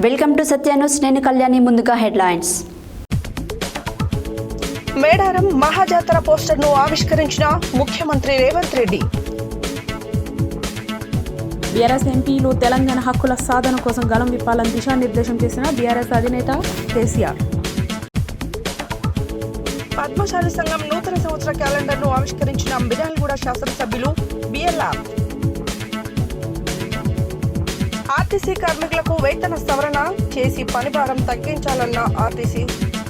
Welcome to Satya news. నేను కళ్యాణి. ముందుగా headlines. Medaram మహాజాతర పోస్టర్ను ఆవిష్కరించిన ముఖ్యమంత్రి రేవంత్ రెడ్డి. బీఆర్ఎస్ ఎంపీలు తెలంగాణ హక్కుల సాధన కోసం గలం విప్పాలని దిశానిర్దేశం చేసిన బీఆర్ఎస్ అధినేత కేసీఆర్. పద్మశాలి సంఘం నూతన సంవత్సర క్యాలెండర్ను ఆవిష్కరించిన మిర్యాలగూడ శాసనసభ్యులు బిఎల్ఆర్. ఆర్టీసీ కార్మికులకు వేతన సవరణ చేసి పనిభారం తగ్గించాలన్న RTC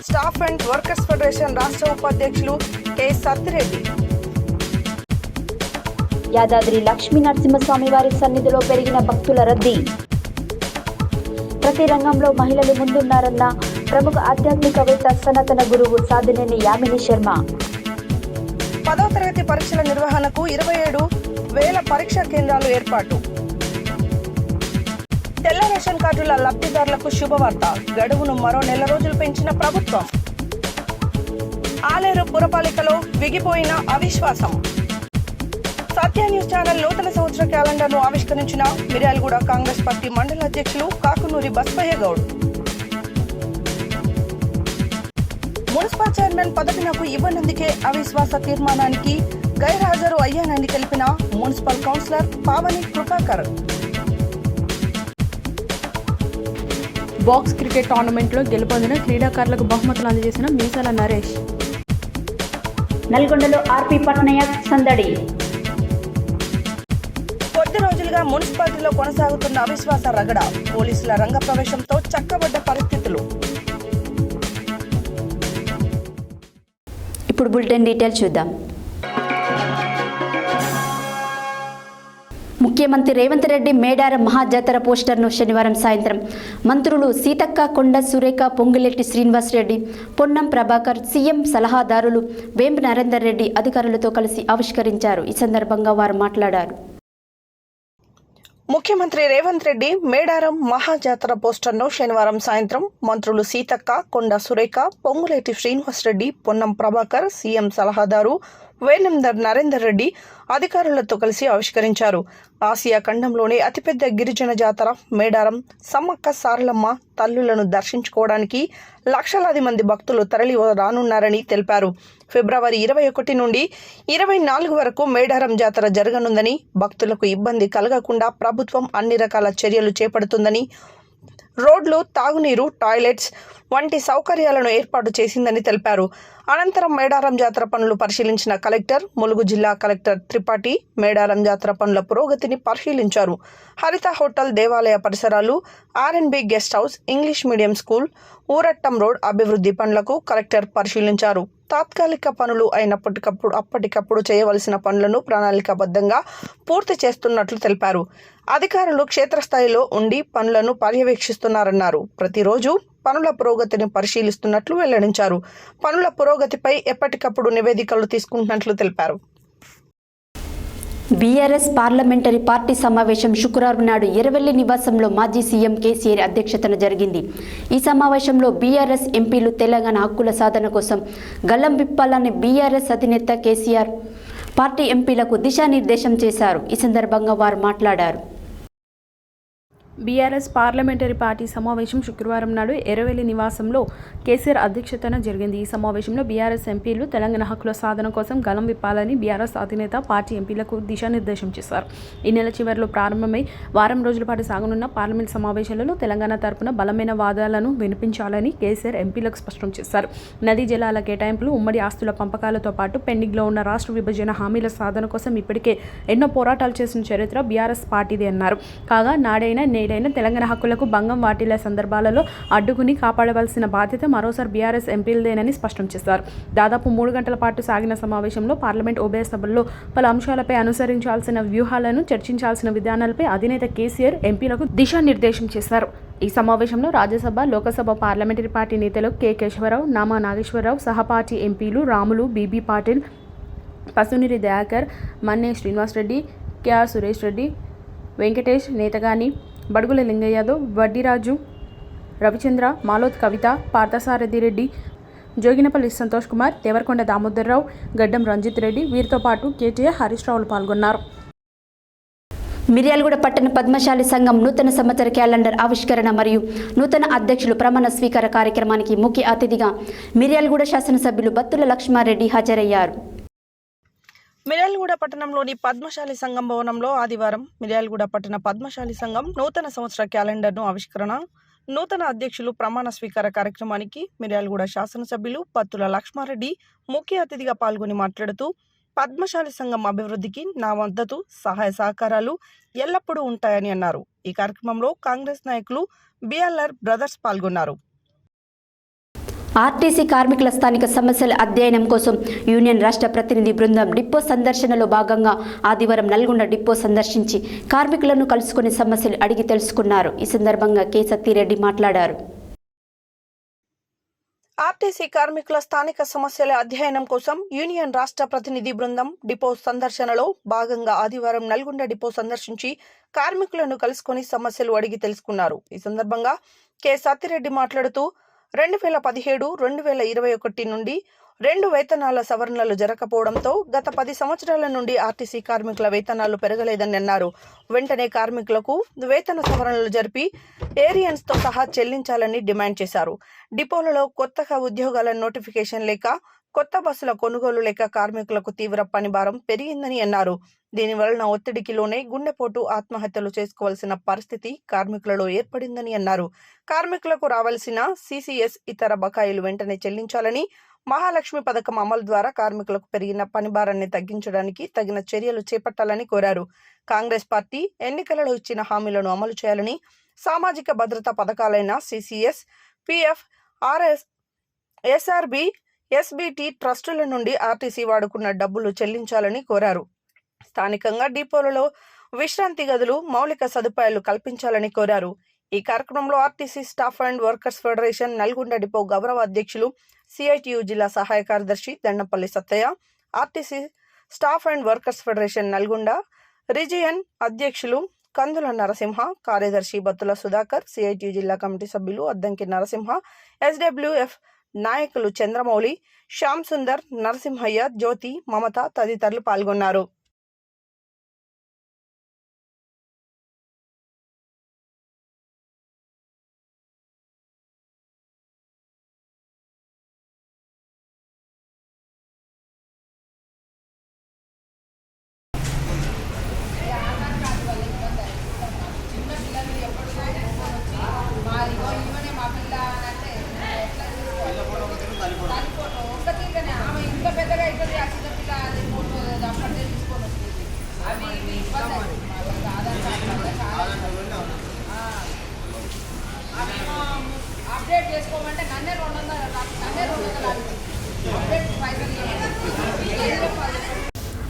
staff and workers federation రాష్ట్ర ఉపాధ్యక్షులు కె సత్తిరెడ్డి. యాదాద్రి లక్ష్మీ నరసింహస్వామి వారి సన్నిధిలో పెరిగిన భక్తుల రద్దీ. ప్రతి రంగంలో మహిళలు ముందున్నారన్న ప్రముఖ ఆధ్యాత్మికవేత్త సనాతన గురువు సాధినేని యామిని శర్మ. 10వ తరగతి పరీక్షల నిర్వహణకు 27,000 పరీక్షా కేంద్రాలు ఏర్పాటు. తెల్ల రేషన్ కార్డుల లబ్ధిదారులకు శుభవార్త. గడువును మరో నెల రోజులు పెంచిన ప్రభుత్వం. ఆలేరు పురపాలికలో విగిపోయిన అవిశ్వాసం. సత్య న్యూస్ ఛానల్ నూతన సంవత్సర క్యాలెండర్ను ఆవిష్కరించిన మిర్యాలగూడ కాంగ్రెస్ పార్టీ మండల అధ్యక్షులు కాకునూరి బస్పయ్య గౌడ్. మున్సిపల్ చైర్మన్ పదవి నాకు ఇవ్వనందుకే అవిశ్వాస తీర్మానానికి గైర్హాజరు అయ్యానని తెలిపిన municipal councillor Pavani Krupakar. Box cricket టోర్నమెంట్లో గెలుపొందిన క్రీడాకారులకు బహుమతులు అందజేసిన మీసాల నరేష్. నల్గొండలో ఆర్పీ పట్నాయక్ సందడి. కొద్ది రోజులుగా మున్సిపాలిటీలో కొనసాగుతున్న అవిశ్వాస రగడ. పోలీసుల రంగ ప్రవేశంతో చక్కబడ్డ పరిస్థితులు. ఇప్పుడు బులెటిన్ డీటెయిల్ చూద్దాం. ముఖ్యమంత్రి రేవంత్ రెడ్డి మేడారం మహాజాతర పోస్టర్ను శనివారం సాయంత్రం మంత్రులు సీతక్క, కొండ సురేఖ, పొంగులేటి శ్రీనివాస్ రెడ్డి, పొన్నం ప్రభాకర్, సీఎం సలహాదారులు వేంపు నరేందర్ రెడ్డి అధికారులతో కలిసి ఆవిష్కరించారు. ఈ సందర్భంగా వారు మాట్లాడారు. ముఖ్యమంత్రి రేవంత్ రెడ్డి మేడారం మహాజాతర పోస్టర్ను శనివారం సాయంత్రం మంత్రులు సీతక్క, కొండ సురేఖ, పొంగులేటి శ్రీనివాస్ రెడ్డి, పొన్నం ప్రభాకర్, సీఎం సలహాదారు వేంపు నరేందర్ రెడ్డి అధికారులతో కలిసి ఆవిష్కరించారు. ఆసియా ఖండంలోనే అతిపెద్ద గిరిజన జాతర మేడారం సమ్మక్క సారలమ్మ తల్లులను దర్శించుకోవడానికి లక్షలాది మంది భక్తులు తరలి రానున్నారని తెలిపారు. ఫిబ్రవరి 21 నుండి 24 వరకు మేడారం జాతర జరగనుందని, భక్తులకు ఇబ్బంది కలగకుండా ప్రభుత్వం అన్ని రకాల చర్యలు చేపడుతుందని, రోడ్లు, తాగునీరు, టాయిలెట్స్ వంటి సౌకర్యాలను ఏర్పాటు చేసిందని తెలిపారు. అనంతరం మేడారం జాతర పనులు పరిశీలించిన కలెక్టర్, ములుగు జిల్లా కలెక్టర్ త్రిపాఠి మేడారం జాతర పనుల పురోగతిని పరిశీలించారు. హరిత హోటల్, దేవాలయ పరిసరాలు, R&B guest house, English medium school, ఊరట్టం రోడ్ అభివృద్ధి పనులకు కలెక్టర్ పరిశీలించారు. తాత్కాలిక పనులు అప్పటికప్పుడు చేయవలసిన పనులను ప్రణాళికాబద్ధంగా పూర్తి చేస్తున్నట్లు తెలిపారు. అధికారులు క్షేత్రస్థాయిలో ఉండి పనులను పర్యవేక్షిస్తున్నారన్నారు. ప్రతిరోజు పనుల పురోగతిని పరిశీలిస్తున్నట్లు వెల్లడించారు. పనుల పురోగతిపై ఎప్పటికప్పుడు నివేదికలు తీసుకుంటున్నట్లు తెలిపారు. బీఆర్ఎస్ పార్లమెంటరీ పార్టీ సమావేశం శుక్రవారం నాడు ఎర్రవెల్లి నివాసంలో మాజీ సీఎం కేసీఆర్ అధ్యక్షతన జరిగింది. ఈ సమావేశంలో బీఆర్ఎస్ ఎంపీలు తెలంగాణ హక్కుల సాధన కోసం గల్లం విప్పాలని బీఆర్ఎస్ అధినేత కేసీఆర్ పార్టీ ఎంపీలకు దిశానిర్దేశం చేశారు. ఈ సందర్భంగా వారు మాట్లాడారు. బీఆర్ఎస్ పార్లమెంటరీ పార్టీ సమావేశం శుక్రవారం నాడు ఎర్రవెల్లి నివాసంలో కేసీఆర్ అధ్యక్షతన జరిగింది. ఈ సమావేశంలో బీఆర్ఎస్ ఎంపీలు తెలంగాణ హక్కుల సాధన కోసం గలం విప్పాలని బీఆర్ఎస్ అధినేత పార్టీ ఎంపీలకు దిశానిర్దేశం చేశారు. ఈ నెల చివరిలో ప్రారంభమై వారం రోజుల పాటు సాగనున్న పార్లమెంట్ సమావేశాలలో తెలంగాణ తరపున బలమైన వాదాలను వినిపించాలని కేసీఆర్ ఎంపీలకు స్పష్టం చేశారు. నదీ జలాల కేటాయింపులు, ఉమ్మడి ఆస్తుల పంపకాలతో పాటు పెండింగ్లో ఉన్న రాష్ట్ర విభజన హామీల సాధన కోసం ఇప్పటికే ఎన్నో పోరాటాలు చేసిన చరిత్ర బీఆర్ఎస్ పార్టీదే అన్నారు. కాగా నాడైనా తెలంగాణ హక్కులకు భంగం వాటిల్లే సందర్భాలలో అడ్డుకుని కాపాడవలసిన బాధ్యత మరోసారి బీఆర్ఎస్ ఎంపీలదేనని స్పష్టం చేశారు. దాదాపు 3 గంటల పాటు సాగిన సమావేశంలో పార్లమెంట్ ఉభయ సభల్లో పలు అంశాలపై అనుసరించాల్సిన వ్యూహాలను, చర్చించాల్సిన విధానాలపై అధినేత కేసీఆర్ ఎంపీలకు దిశానిర్దేశం చేశారు. ఈ సమావేశంలో రాజ్యసభ, లోకసభ పార్లమెంటరీ పార్టీ నేతలు కె కేశవరావు, నామా నాగేశ్వరరావు సహా పార్టీ ఎంపీలు రాములు, బీబీ పాటిల్, పసునూరి దయాకర్, మన్నే శ్రీనివాసరెడ్డి, కెఆర్ సురేష్ రెడ్డి, వెంకటేష్, నేతగాని బడుగుల లింగయ్య యాదవ్, వడ్డీరాజు, రవిచంద్ర, మాలోత్ కవిత, పార్థసారథి రెడ్డి, జోగినపల్లి సంతోష్ కుమార్, దేవరకొండ దామోదర్రావు, గడ్డం రంజిత్ రెడ్డి, వీరితో పాటు కేటీఆర్, హరీష్ రావులు పాల్గొన్నారు. మిర్యాలగూడ పట్టణ పద్మశాలి సంఘం నూతన సంవత్సర క్యాలెండర్ ఆవిష్కరణ మరియు నూతన అధ్యక్షులు ప్రమాణ స్వీకార కార్యక్రమానికి ముఖ్య అతిథిగా మిర్యాలగూడ శాసనసభ్యులు బత్తుల లక్ష్మారెడ్డి హాజరయ్యారు. మిర్యాలగూడ పట్టణంలోని పద్మశాలి సంఘం భవనంలో ఆదివారం మిర్యాలగూడ పట్టణ పద్మశాలి సంఘం నూతన సంవత్సర క్యాలెండర్ను ఆవిష్కరణ, నూతన అధ్యక్షులు ప్రమాణ స్వీకార కార్యక్రమానికి మిర్యాలగూడ శాసనసభ్యులు బత్తుల లక్ష్మారెడ్డి ముఖ్య అతిథిగా పాల్గొని మాట్లాడుతూ, పద్మశాలి సంఘం అభివృద్ధికి నా మద్దతు, సహాయ సహకారాలు ఎల్లప్పుడూ ఉంటాయని అన్నారు. ఈ కార్యక్రమంలో కాంగ్రెస్ నాయకులు బిఎల్ఆర్ బ్రదర్స్ పాల్గొన్నారు. ఆర్టీసీ కార్మికుల స్థానిక సమస్యల అధ్యయనం కోసం యూనియన్ రాష్ట్ర ప్రతినిధి బృందం డిపో సందర్శనలో భాగంగా ఆదివారం నల్గొండ డిపో సందర్శించి కార్మికులను కలుసుకుని సమస్యలు అడిగి తెలుసుకున్నారు. ఈ సందర్భంగా కె సత్తిరెడ్డి మాట్లాడారు. ఆర్టీసీ కార్మికుల స్థానిక సమస్యల అధ్యయనం కోసం యూనియన్ రాష్ట్ర ప్రతినిధి బృందం డిపో సందర్శనలో భాగంగా ఆదివారం నల్గొండ డిపో సందర్శించి కార్మికులను కలుసుకొని సమస్యలు అడిగి తెలుసుకున్నారు. ఈ సందర్భంగా కె సత్తిరెడ్డి మాట్లాడుతూ 2017-2021 నుండి 2 వేతనాల సవరణలు జరగకపోవడంతో గత 10 సంవత్సరాల నుండి ఆర్టీసీ కార్మికుల వేతనాలు పెరగలేదని అన్నారు. వెంటనే కార్మికులకు వేతన సవరణలు జరిపి ఏరియన్స్తో సహా చెల్లించాలని డిమాండ్ చేశారు. డిపోలలో కొత్తగా ఉద్యోగాల నోటిఫికేషన్ లేక, కొత్త బస్సుల కొనుగోలు లేక కార్మికులకు తీవ్ర పనిభారం పెరిగిందని అన్నారు. దీనివలన ఒత్తిడికి లోనే గుండెపోటు, ఆత్మహత్యలు చేసుకోవాల్సిన పరిస్థితి కార్మికులలో ఏర్పడిందని అన్నారు. కార్మికులకు రావాల్సిన సిసిఎస్ ఇతర బకాయిలు వెంటనే చెల్లించాలని, మహాలక్ష్మి పథకం అమలు ద్వారా కార్మికులకు పెరిగిన పనిభారాన్ని తగ్గించడానికి తగిన చర్యలు చేపట్టాలని కోరారు. కాంగ్రెస్ పార్టీ ఎన్నికలలో ఇచ్చిన హామీలను అమలు చేయాలని, సామాజిక భద్రతా పథకాలైన CCS, PF, RS, SRB, SBT ట్రస్టుల నుండి ఆర్టీసీ వాడుకున్న డబ్బులు చెల్లించాలని కోరారు. స్థానికంగా డిపోలలో విశ్రాంతి గదులు, మౌలిక సదుపాయాలు కల్పించాలని కోరారు. ఈ కార్యక్రమంలో RTC staff and workers federation Nalgonda depot గౌరవ అధ్యక్షులు, సిఐటియు జిల్లా సహాయ కార్యదర్శి Dandapalli Sattaiah, RTC staff and workers federation Nalgonda region అధ్యక్షులు కందుల నరసింహ, కార్యదర్శి బత్తుల సుధాకర్, సిఐటియు జిల్లా కమిటీ సభ్యులు అద్దంకి నరసింహ, ఎస్డబ్ల్యూఎఫ్ నాయకులు చంద్రమౌళి, శ్యామ్ సుందర్, నరసింహయ్య, జ్యోతి, మమత తదితరులు పాల్గొన్నారు.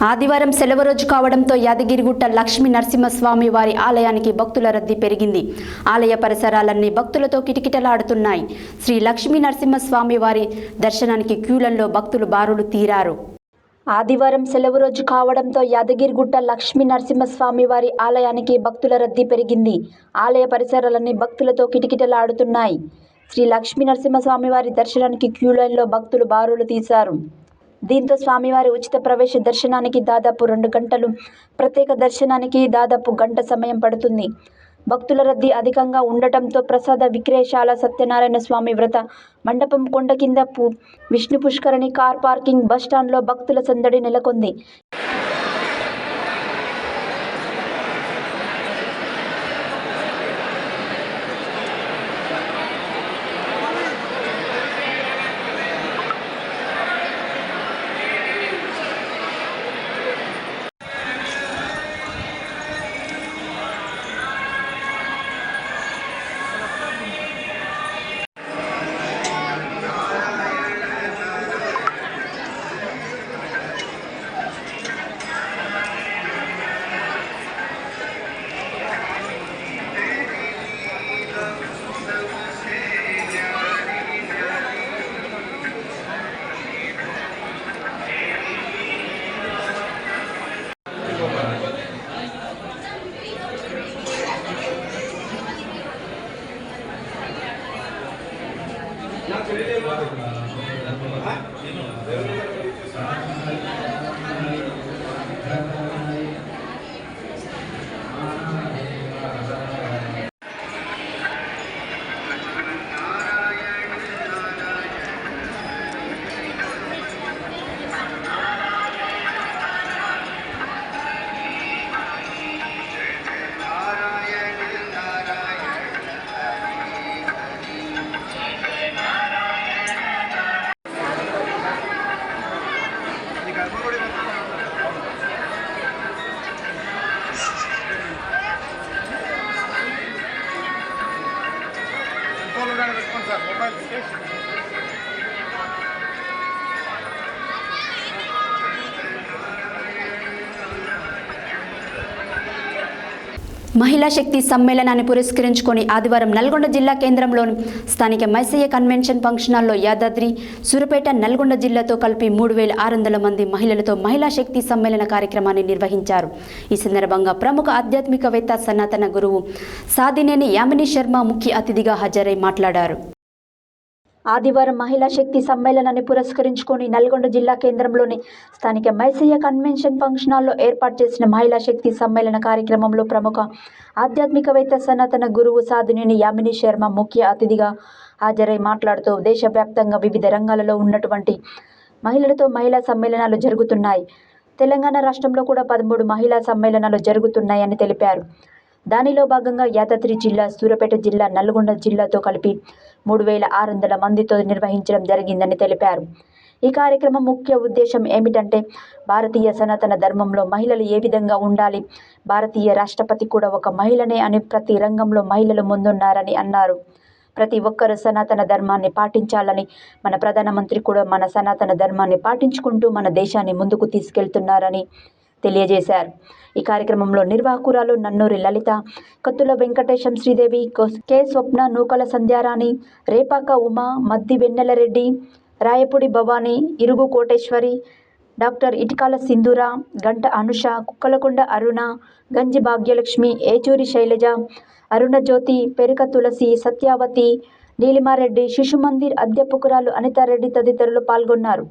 ఆదివారం సెలవు రోజు కావడంతో యాదగిరిగుట్ట లక్ష్మీ నరసింహస్వామి వారి ఆలయానికి భక్తుల రద్దీ పెరిగింది. ఆలయ పరిసరాలన్నీ భక్తులతో కిటకిటలాడుతున్నాయి. శ్రీ లక్ష్మీ నరసింహస్వామి వారి దర్శనానికి క్యూలల్లో భక్తులు బారులు తీరారు. ఆదివారం సెలవు రోజు కావడంతో యాదగిరిగుట్ట లక్ష్మీ నరసింహస్వామి వారి ఆలయానికి భక్తుల రద్దీ పెరిగింది. ఆలయ పరిసరాలన్నీ భక్తులతో కిటకిటలాడుతున్నాయి. శ్రీ లక్ష్మీ నరసింహస్వామి వారి దర్శనానికి క్యూలైన్లో భక్తులు బారులు తీశారు. దీంతో స్వామివారి ఉచిత ప్రవేశ దర్శనానికి దాదాపు 2 గంటలు, ప్రత్యేక దర్శనానికి దాదాపు గంట సమయం పడుతుంది. భక్తుల రద్దీ అధికంగా ఉండటంతో ప్రసాద విక్రయశాల, సత్యనారాయణ స్వామి వ్రత మండపం, కొండ కింద విష్ణు పుష్కరిణి, కార్ పార్కింగ్, బస్టాండ్లో భక్తుల సందడి నెలకొంది. మహిళా శక్తి సమ్మేళనాన్ని పురస్కరించుకొని ఆదివారం నల్గొండ జిల్లా కేంద్రంలోని స్థానిక మైసయ్య కన్వెన్షన్ ఫంక్షన్ హాల్లో యాదాద్రి, సూర్యాపేట, నల్గొండ జిల్లాతో కలిపి 3600 మంది మహిళలతో మహిళా శక్తి సమ్మేళన కార్యక్రమాన్ని నిర్వహించారు. ఈ సందర్భంగా ప్రముఖ ఆధ్యాత్మికవేత్త, సనాతన గురువు సాదినేని యామిని శర్మ ముఖ్య అతిథిగా హాజరై మాట్లాడారు. ఆదివారం మహిళా శక్తి సమ్మేళనాన్ని పురస్కరించుకొని నల్గొండ జిల్లా కేంద్రంలోని స్థానిక మైసయ్య కన్వెన్షన్ ఫంక్షన్ హాల్లో ఏర్పాటు చేసిన మహిళా శక్తి సమ్మేళన కార్యక్రమంలో ప్రముఖ ఆధ్యాత్మికవేత్త, సనాతన గురువు సాదినేని యామిని శర్మ ముఖ్య అతిథిగా హాజరై మాట్లాడుతూ దేశవ్యాప్తంగా వివిధ రంగాలలో ఉన్నటువంటి మహిళలతో మహిళా సమ్మేళనాలు జరుగుతున్నాయి. తెలంగాణ రాష్ట్రంలో కూడా 13 మహిళా సమ్మేళనాలు జరుగుతున్నాయని తెలిపారు. దానిలో భాగంగా యాదాద్రి జిల్లా, సూర్యాపేట జిల్లా, నల్గొండ జిల్లాతో కలిపి 3600 మందితో నిర్వహించడం జరిగిందని తెలిపారు. ఈ కార్యక్రమం ముఖ్య ఉద్దేశం ఏమిటంటే భారతీయ సనాతన ధర్మంలో మహిళలు ఏ విధంగా ఉండాలి, భారతీయ రాష్ట్రపతి కూడా ఒక మహిళనే అని ప్రతి రంగంలో మహిళలు ముందున్నారని అన్నారు. ప్రతి ఒక్కరూ సనాతన ధర్మాన్ని పాటించాలని, మన ప్రధానమంత్రి కూడా మన సనాతన ధర్మాన్ని పాటించుకుంటూ మన దేశాన్ని ముందుకు తీసుకెళ్తున్నారని తెలియజేశారు. ఈ కార్యక్రమంలో నిర్వాహకురాలు నన్నూరి లలిత, కత్తుల వెంకటేశం శ్రీదేవి, కె స్వప్న, నూకల సంధ్యారాణి, రేపాక ఉమా, మద్ది వెన్నెలరెడ్డి, రాయపుడి భవానీ, ఇరుగు కోటేశ్వరి, డాక్టర్ ఇటికాల సింధూర, గంట అనుష, కుక్కలకొండ అరుణ, గంజి భాగ్యలక్ష్మి, ఏచూరి శైలజ, అరుణ జ్యోతి, పెరుక తులసి, సత్యావతి, నీలిమారెడ్డి, శిశుమందిర్ అధ్యాపకురాలు అనితారెడ్డి తదితరులు పాల్గొన్నారు.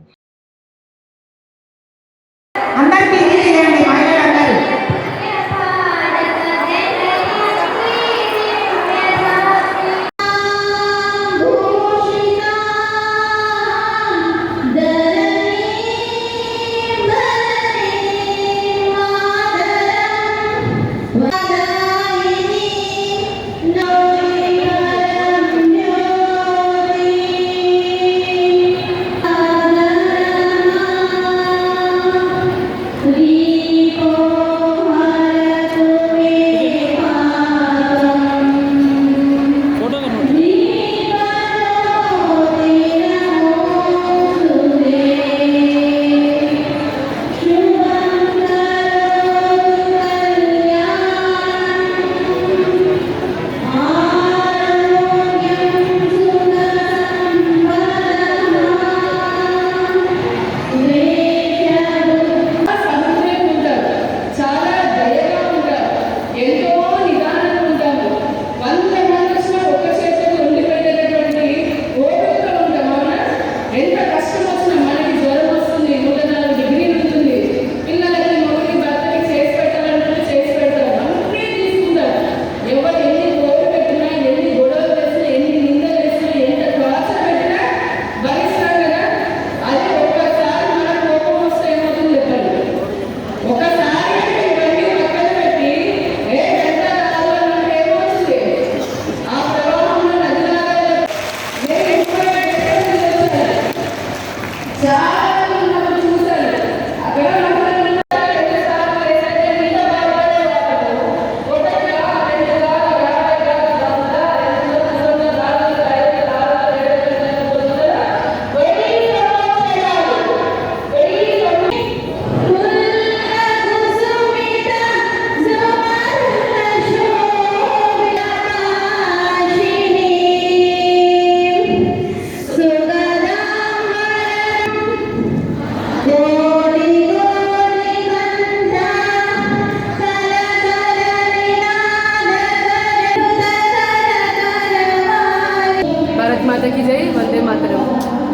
మాతకి జై, వందే మాతరం.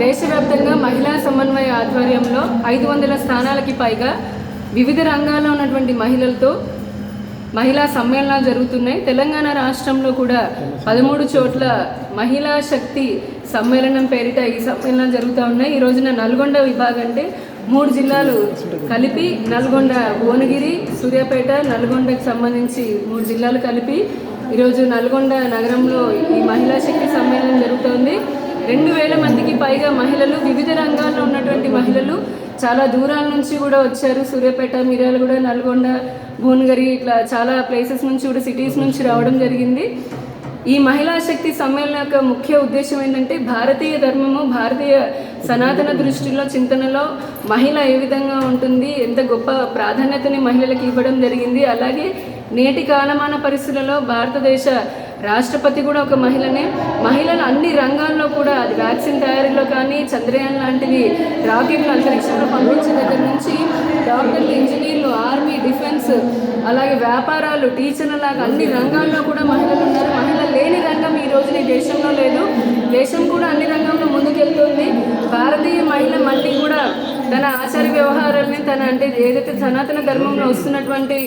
దేశవ్యాప్తంగా మహిళా సమన్వయ ఆధ్వర్యంలో 500 స్థానాలకి పైగా వివిధ రంగాల్లో ఉన్నటువంటి మహిళలతో మహిళా సమ్మేళనాలు జరుగుతున్నాయి. తెలంగాణ రాష్ట్రంలో కూడా 13 చోట్ల మహిళా శక్తి సమ్మేళనం పేరిట ఈ సమ్మేళనాలు జరుగుతూ ఉన్నాయి. ఈ రోజున నల్గొండ విభాగం అంటే 3 జిల్లాలు కలిపి నల్గొండ, భువనగిరి, సూర్యాపేట, నల్గొండకు సంబంధించి 3 జిల్లాలు కలిపి ఈరోజు నల్గొండ నగరంలో ఈ మహిళా శక్తి సమ్మేళనం జరుగుతోంది. 2000 మందికి పైగా మహిళలు, వివిధ రంగాల్లో ఉన్నటువంటి మహిళలు చాలా దూరాల నుంచి కూడా వచ్చారు. సూర్యాపేట, మిర్యాలగూడ, నల్గొండ, భువనగిరి ఇట్లా చాలా ప్లేసెస్ నుంచి కూడా, సిటీస్ నుంచి రావడం జరిగింది. ఈ మహిళా శక్తి సమ్మేళనం యొక్క ముఖ్య ఉద్దేశం ఏంటంటే భారతీయ ధర్మము, భారతీయ సనాతన దృష్టిలో చింతనలో మహిళ ఏ విధంగా ఉంటుంది, ఎంత గొప్ప ప్రాధాన్యతని మహిళలకు ఇవ్వడం జరిగింది. అలాగే నేటి కాలమాన పరిస్థితులలో భారతదేశ రాష్ట్రపతి కూడా ఒక మహిళనే. మహిళలు అన్ని రంగాల్లో కూడా, అది వ్యాక్సిన్ తయారీలో కానీ, చంద్రయాన్ లాంటివి రాకెట్లు అంతరిక్షంలో పంపించే దగ్గర నుంచి డాక్టర్లు, ఇంజనీర్లు, ఆర్మీ, డిఫెన్స్, అలాగే వ్యాపారాలు, టీచర్ల లాగా అన్ని రంగాల్లో కూడా మహిళలు ఉన్నారు. మహిళలు లేని రంగం ఈ రోజున ఈ దేశంలో లేదు. దేశం కూడా అన్ని రంగంలో ముందుకెళ్తుంది. భారతీయ మహిళ మళ్ళీ కూడా తన ఆచార వ్యవహారాలని, తన అంటే ఏదైతే సనాతన ధర్మంలో వస్తున్నటువంటి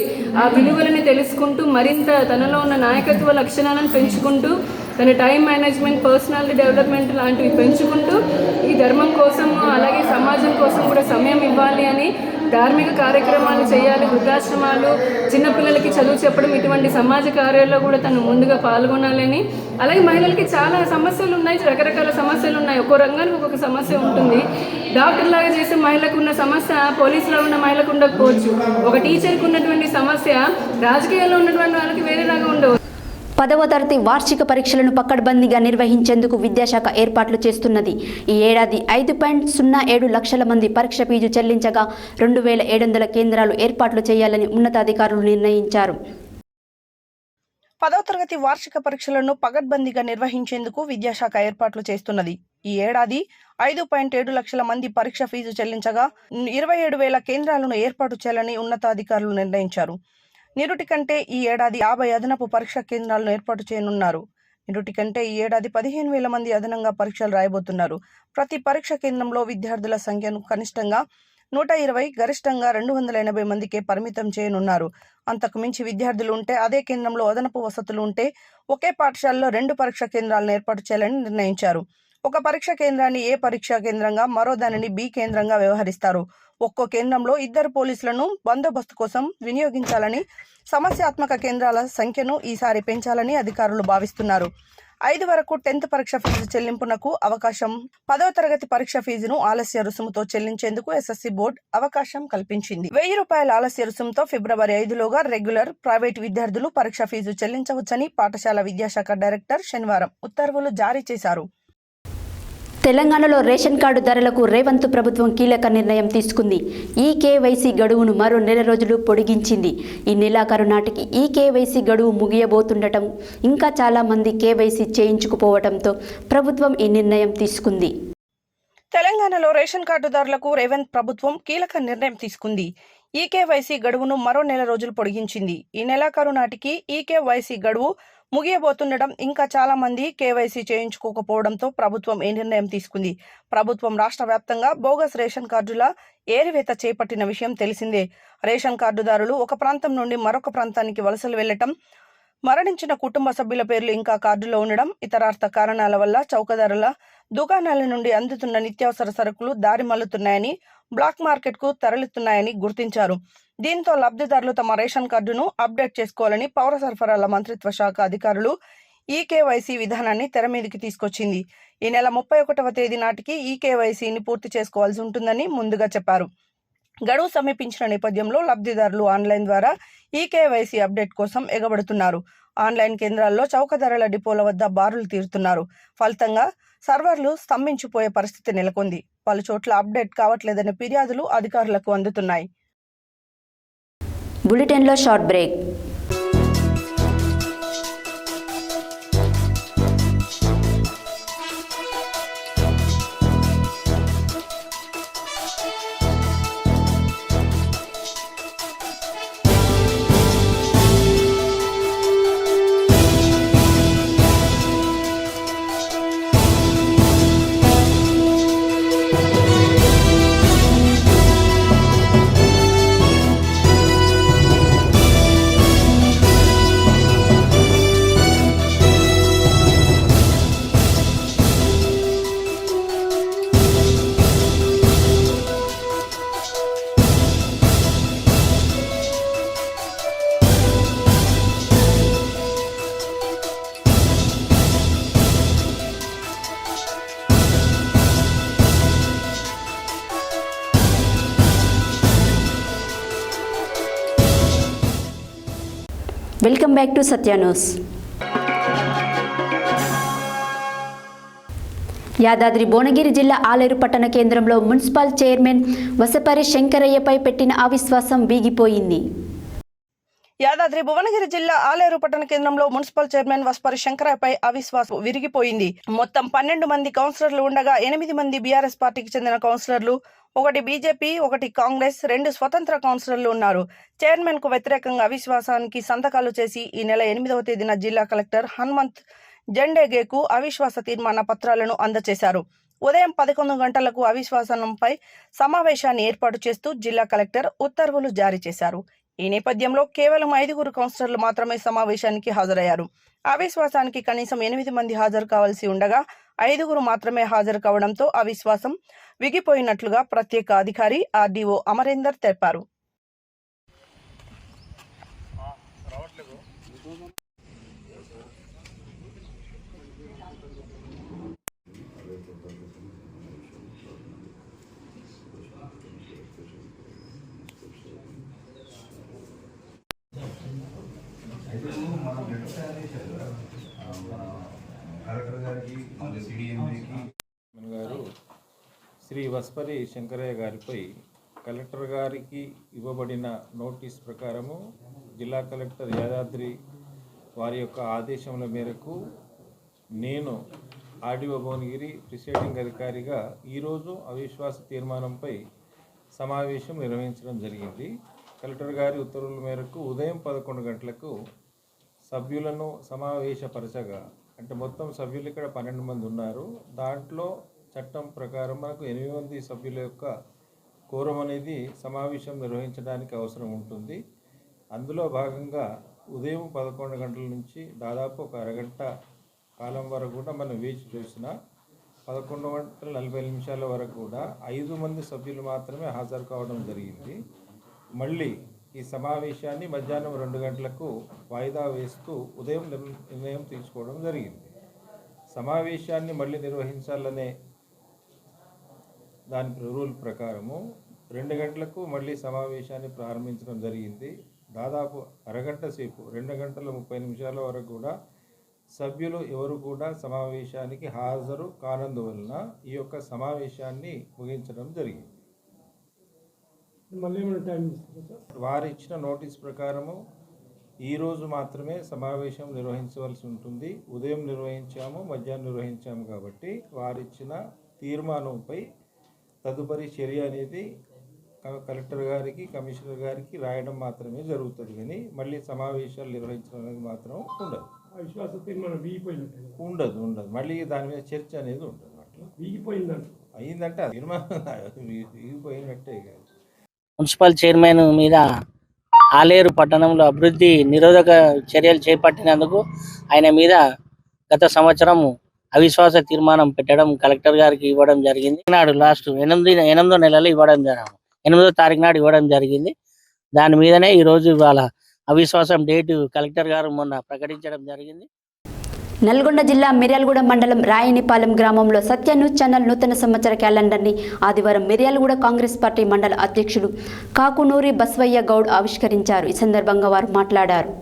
ఆ విలువలని తెలుసుకుంటూ, మరింత తనలో ఉన్న నాయకత్వ లక్షణాలను పెంచుకుంటూ, తన టైం మేనేజ్మెంట్, పర్సనాలిటీ డెవలప్మెంట్ లాంటివి పెంచుకుంటూ ఈ ధర్మం కోసం అలాగే సమాజం కోసం కూడా సమయం ఇవ్వాలి అని ధార్మిక కార్యక్రమాలు చేయాలి, వృద్ధాశ్రమాలు, చిన్నపిల్లలకి చదువు చెప్పడం, ఇటువంటి సమాజ కార్యాల్లో కూడా తను ముందుగా పాల్గొనాలని. అలాగే మహిళలకి చాలా సమస్యలు ఉన్నాయి, రకరకాల సమస్యలు ఉన్నాయి. ఒక్కో రంగానికి ఒక్కొక్క సమస్య ఉంటుంది. డాక్టర్ లాగా చేసే మహిళకు ఉన్న సమస్య పోలీసులో ఉన్న మహిళకు ఉండకపోవచ్చు. ఒక టీచర్కి ఉన్నటువంటి సమస్య రాజకీయాల్లో ఉన్నటువంటి వాళ్ళకి వేరేలాగా ఉండవచ్చు. 10వ తరగతి వార్షిక పరీక్షలను పకడ్బందీగా నిర్వహించేందుకు విద్యాశాఖ ఏర్పాట్లు చేస్తున్నది. ఈ ఏడాది 5.07 లక్షల మంది పరీక్ష ఫీజు చెల్లించగా 2700 కేంద్రాలు ఏర్పాట్లు చేయాలని ఉన్నతాధికారులు నిర్ణయించారు. 10వ తరగతి వార్షిక పరీక్షలను పకడ్బందీగా నిర్వహించేందుకు విద్యాశాఖ ఏర్పాట్లు చేస్తున్నది. ఈ ఏడాది 5.7 లక్షల మంది పరీక్ష ఫీజు చెల్లించగా 27,000 కేంద్రాలను ఏర్పాటు చేయాలని ఉన్నతాధికారులు నిర్ణయించారు. నిరుటి కంటే ఈ ఏడాది 50 అదనపు పరీక్షా కేంద్రాలను ఏర్పాటు చేయనున్నారు. నిరుటి కంటే ఈ ఏడాది 15,000 మంది అదనంగా పరీక్షలు రాయబోతున్నారు. ప్రతి పరీక్ష కేంద్రంలో విద్యార్థుల సంఖ్యను కనిష్టంగా 120, గరిష్టంగా 280 మందికే పరిమితం చేయనున్నారు. అంతకు మించి విద్యార్థులు ఉంటే, అదే కేంద్రంలో అదనపు వసతులు ఉంటే ఒకే పాఠశాలలో 2 పరీక్షా కేంద్రాలను ఏర్పాటు చేయాలని నిర్ణయించారు. ఒక పరీక్షా కేంద్రాన్ని ఏ పరీక్షా కేంద్రంగా, మరో దానిని బి కేంద్రంగా వ్యవహరిస్తారు. ఒక్కో కేంద్రంలో 2 పోలీసులను బందోబస్తు కోసం వినియోగించాలని, సమస్యాత్మక కేంద్రాల సంఖ్యను ఈసారి పెంచాలని అధికారులు భావిస్తున్నారు. 5 వరకు 10th పరీక్ష ఫీజు చెల్లింపునకు అవకాశం. 10వ తరగతి పరీక్ష ఫీజును ఆలస్య రుసుముతో చెల్లించేందుకు ఎస్ఎస్సి బోర్డు అవకాశం కల్పించింది. 1000 రూపాయల ఆలస్య రుసుముతో ఫిబ్రవరి 5లోగా రెగ్యులర్, ప్రైవేట్ విద్యార్థులు పరీక్ష ఫీజు చెల్లించవచ్చని పాఠశాల విద్యాశాఖ డైరెక్టర్ శనివారం ఉత్తర్వులు జారీ చేశారు. తెలంగాణలో రేషన్ కార్డు ధరలకు రేవంత్ ప్రభుత్వం కీలక నిర్ణయం తీసుకుంది. ఈ కేవైసీ గడువును మరో 4 రోజులు పొడిగించింది. ఈ నెలాఖరు నాటికి ఈ కేవైసీ గడువు ముగియబోతుండటం, ఇంకా చాలా మంది కేవైసీ చేయించుకుపోవడంతో ప్రభుత్వం ఈ నిర్ణయం తీసుకుంది. తెలంగాణలో రేషన్ కార్డుదారులకు రేవంత్ ప్రభుత్వం కీలక నిర్ణయం తీసుకుంది. ఈ కేవైసీ గడువును మరో 4 రోజులు పొడిగించింది. ఈ నెలాఖరు నాటికి ఈ కేవైసీ గడువు ముగియబోతుండటం, ఇంకా చాలా మంది కేవైసీ చేయించుకోకపోవడంతో ప్రభుత్వం ఈ నిర్ణయం తీసుకుంది. ప్రభుత్వం రాష్ట్ర వ్యాప్తంగా బోగస్ రేషన్ కార్డుల ఏరివేత చేపట్టిన విషయం తెలిసిందే. రేషన్ కార్డుదారులు ఒక ప్రాంతం నుండి మరొక ప్రాంతానికి వలసలు వెళ్లటం, మరణించిన కుటుంబ సభ్యుల పేర్లు ఇంకా కార్డులో ఉండడం, ఇతరార్థ కారణాల వల్ల చౌకధరల దుకాణాల నుండి అందుతున్న నిత్యావసర సరుకులు దారి మళ్లుతున్నాయని, బ్లాక్ మార్కెట్కు తరలిస్తున్నాయని గుర్తించారు. దీంతో లబ్ధిదారులు తమ రేషన్ కార్డును అప్డేట్ చేసుకోవాలని పౌర సరఫరాల మంత్రిత్వ శాఖ అధికారులు ఈ కేవైసీ విధానాన్ని తెరమీదికి తీసుకొచ్చింది. ఈ నెల 31వ తేదీ నాటికి ఈ కేవైసీని పూర్తి చేసుకోవాల్సి ఉంటుందని ముందుగా చెప్పారు. గడువు సమీపించిన నేపథ్యంలో లబ్ధిదారులు ఆన్లైన్ ద్వారా ఈ కేవైసీ అప్డేట్ కోసం ఎగబడుతున్నారు. ఆన్లైన్ కేంద్రాల్లో చౌక ధరల డిపోల వద్ద బారులు తీరుతున్నారు. ఫలితంగా సర్వర్లు స్తంభించిపోయే పరిస్థితి నెలకొంది. పలు చోట్ల అప్డేట్ కావట్లేదనే ఫిర్యాదులు అధికారులకు అందుతున్నాయి. బులెటిన్లో short break. Welcome back to Satya news. Yadadri Bhuvanagiri జిల్లా ఆలేరు పట్టణ కేంద్రంలో మున్సిపల్ చైర్మన్ వసపరి శంకరయ్యపై పెట్టిన అవిశ్వాసం వీగిపోయింది. యాదాద్రి భువనగిరి జిల్లా ఆలేరు పట్టణ కేంద్రంలో మున్సిపల్ చైర్మన్ వసపరి శంకరయ్యపై అవిశ్వాసం విరిగిపోయింది. మొత్తం 12 మంది కౌన్సిలర్లు ఉండగా 8 మంది బీఆర్ఎస్ పార్టీకి చెందిన కౌన్సిలర్లు, 1 బీజేపీ, 1 కాంగ్రెస్, 2 స్వతంత్ర కౌన్సిలర్లు ఉన్నారు. చైర్మన్ కు వ్యతిరేకంగా అవిశ్వాసానికి సంతకాలు చేసి ఈ నెల 8వ తేదీన జిల్లా కలెక్టర్ హనుమంత్ జండేగేకు అవిశ్వాస తీర్మాన పత్రాలను అందజేశారు. ఉదయం 11 గంటలకు అవిశ్వాసంపై సమావేశాన్ని ఏర్పాటు చేస్తూ జిల్లా కలెక్టర్ ఉత్తర్వులు జారీ చేశారు. ఈ నేపథ్యంలో కేవలం 5 కౌన్సిలర్లు మాత్రమే సమావేశానికి హాజరయ్యారు. అవిశ్వాసానికి కనీసం 8 మంది హాజరు కావాల్సి ఉండగా 5 మాత్రమే హాజరు కావడంతో అవిశ్వాసం విగిపోయినట్లుగా ప్రత్యేక అధికారి ఆర్డీఓ అమరేందర్ తెలిపారు. గారు శ్రీ వసపరి శంకరయ్య గారిపై కలెక్టర్ గారికి ఇవ్వబడిన నోటీస్ ప్రకారము జిల్లా కలెక్టర్ యాదాద్రి వారి యొక్క ఆదేశముల మేరకు నేను ఆర్డీఓ భువనగిరి ప్రిసైడింగ్ అధికారిగా ఈరోజు అవిశ్వాస తీర్మానంపై సమావేశం నిర్వహించడం జరిగింది. కలెక్టర్ గారి ఉత్తర్వుల మేరకు ఉదయం 11 గంటలకు సభ్యులను సమావేశపరచగా, అంటే మొత్తం సభ్యులు ఇక్కడ 12 మంది ఉన్నారు. దాంట్లో చట్టం ప్రకారం మనకు 8 మంది సభ్యుల యొక్క కోరం అనేది సమావేశం నిర్వహించడానికి అవసరం ఉంటుంది. అందులో భాగంగా ఉదయం 11 గంటల నుంచి దాదాపు ఒక అరగంట కాలం వరకు కూడా మనం వేచి చూసిన 11:40 వరకు కూడా 5 మంది సభ్యులు మాత్రమే హాజరు కావడం జరిగింది. మళ్ళీ ఈ సమావేశాన్ని మధ్యాహ్నం 2 గంటలకు వాయిదా వేస్తూ ఉదయం నిర్ణయం తీసుకోవడం జరిగింది. సమావేశాన్ని మళ్ళీ నిర్వహించాలనే దాని రూల్ ప్రకారము 2 గంటలకు మళ్ళీ సమావేశాన్ని ప్రారంభించడం జరిగింది. దాదాపు అరగంట సేపు 2:30 వరకు కూడా సభ్యులు ఎవరు కూడా సమావేశానికి హాజరు కానందువలన ఈ యొక్క సమావేశాన్ని ముగించడం జరిగింది. వారు ఇచ్చిన నోటీస్ ప్రకారము ఈరోజు మాత్రమే సమావేశం నిర్వహించవలసి ఉంటుంది. ఉదయం నిర్వహించాము, మధ్యాహ్నం నిర్వహించాము కాబట్టి వారిచ్చిన తీర్మానంపై తదుపరి చర్య అనేది కలెక్టర్ గారికి, కమిషనర్ గారికి రాయడం మాత్రమే జరుగుతుంది. కానీ మళ్ళీ సమావేశాలు నిర్వహించడం అనేది మాత్రం ఉండదు. విశ్వాస తీర్మానం ఉండదు. మళ్ళీ దాని మీద చర్చ అనేది ఉండదు. అట్లా అయిందంటే తీర్మానం వీగిపోయినట్టే కాదు. మున్సిపల్ చైర్మన్ మీద ఆలేరు పట్టణంలో అభివృద్ధి నిరోధక చర్యలు చేపట్టినందుకు ఆయన మీద గత సంవత్సరం అవిశ్వాస తీర్మానం పెట్టడం కలెక్టర్ గారికి ఇవ్వడం జరిగింది. నాడు లాస్ట్ 8వ నెలలో ఇవ్వడం జరిగింది. 8వ తారీఖు నాడు ఇవ్వడం జరిగింది. దాని మీదనే ఈరోజు ఇవాళ అవిశ్వాసం డేటు కలెక్టర్ గారు మొన్న ప్రకటించడం జరిగింది. నల్గొండ జిల్లా మిర్యాలగూడ మండలం రాయనిపాలెం గ్రామంలో సత్య న్యూస్ ఛానల్ నూతన సంవత్సర క్యాలెండర్ని ఆదివారం మిర్యాలగూడ కాంగ్రెస్ పార్టీ మండల అధ్యక్షులు కాకునూరి బస్వయ్య గౌడ్ ఆవిష్కరించారు. ఈ సందర్భంగా వారు మాట్లాడారు.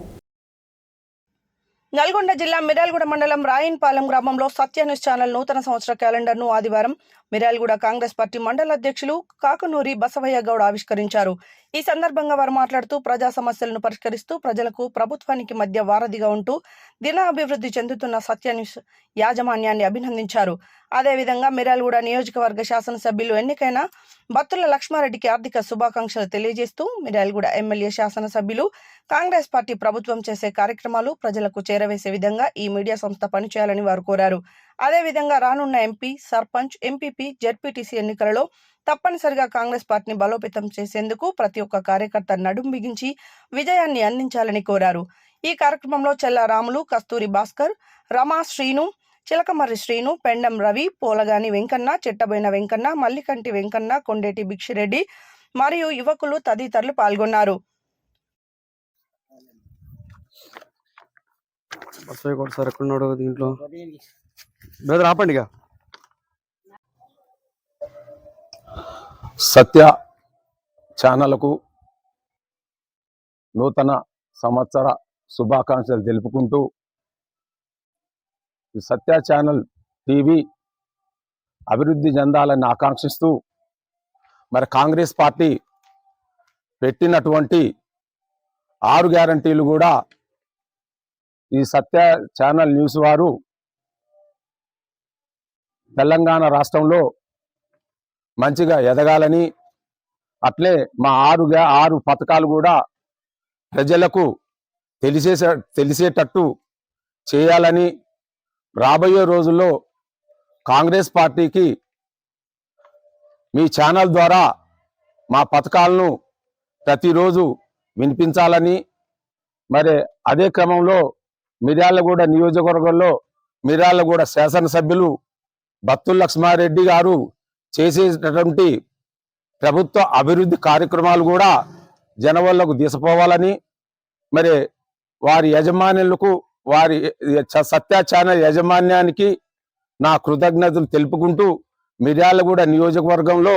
నల్గొండ జిల్లా మిర్యాలగూడ మండలం రాయన్పాలెం గ్రామంలో సత్య న్యూస్ ఛానల్ నూతన సంవత్సర క్యాలెండర్ను ఆదివారం మిర్యాలగూడ కాంగ్రెస్ పార్టీ మండల అధ్యక్షులు కాకునూరి బసవయ్య గౌడ్ ఆవిష్కరించారు. ఈ సందర్భంగా వారు మాట్లాడుతూ ప్రజా సమస్యలను పరిష్కరిస్తూ ప్రజలకు ప్రభుత్వానికి మధ్య వారధిగా ఉంటూ దినాభివృద్ధి చెందుతున్న సత్య న్యూస్ యాజమాన్యాన్ని అభినందించారు. అదేవిధంగా మిర్యాలగూడ నియోజకవర్గ శాసనసభ్యులు ఎన్నికైన బత్తుల లక్ష్మారెడ్డికి ఆర్థిక శుభాకాంక్షలు తెలియజేస్తూ మిర్యాలగూడ ఎమ్మెల్యే శాసనసభ్యులు కాంగ్రెస్ పార్టీ ప్రభుత్వం చేసే కార్యక్రమాలు ప్రజలకు చేరవేసే విధంగా ఈ మీడియా సంస్థ పనిచేయాలని వారు కోరారు. అదేవిధంగా రానున్న ఎంపీ, సర్పంచ్, ఎంపీపీ, జెడ్పీటీసీ ఎన్నికలలో తప్పనిసరిగా కాంగ్రెస్ పార్టీని బలోపేతం చేసేందుకు ప్రతి ఒక్క కార్యకర్త నడుం బిగించి విజయాన్ని అందించాలని కోరారు. ఈ కార్యక్రమంలో చెల్ల రాములు, కస్తూరి భాస్కర్, రమా శ్రీను, చిలకమర్రి శ్రీను, పెండం రవి, పోలగాని వెంకన్న, చెట్టబోయిన వెంకన్న, మల్లికంటి వెంకన్న, కొండేటి భిక్షిరెడ్డి మరియు యువకులు తదితరులు పాల్గొన్నారు. దీంట్లో బ్రదర్ ఆపండిగా. సత్య ఛానల్కు నూతన సంవత్సర శుభాకాంక్షలు తెలుపుకుంటూ ఈ సత్య ఛానల్ టీవీ అభివృద్ధి చెందాలని ఆకాంక్షిస్తూ మరి కాంగ్రెస్ పార్టీ పెట్టినటువంటి 6 గ్యారంటీలు కూడా ఈ సత్య ఛానల్ న్యూస్ వారు తెలంగాణ రాష్ట్రంలో మంచిగా ఎదగాలని, అట్లే మా 6 పథకాలు కూడా ప్రజలకు తెలిసేటట్టు చేయాలని, రాబోయే రోజుల్లో కాంగ్రెస్ పార్టీకి మీ ఛానల్ ద్వారా మా పథకాలను ప్రతిరోజు వినిపించాలని, మరి అదే క్రమంలో మిర్యాలగూడ నియోజకవర్గంలో మిర్యాలగూడ శాసనసభ్యులు బత్తుల లక్ష్మారెడ్డి గారు చేసేటటువంటి ప్రభుత్వ అభివృద్ధి కార్యక్రమాలు కూడా జనవల్లకు తీసుకుపోవాలని, మరి వారి యజమానులకు, వారి సత్య ఛానల్ యాజమాన్యానికి నా కృతజ్ఞతలు తెలుపుకుంటూ, మిర్యాలగూడ నియోజకవర్గంలో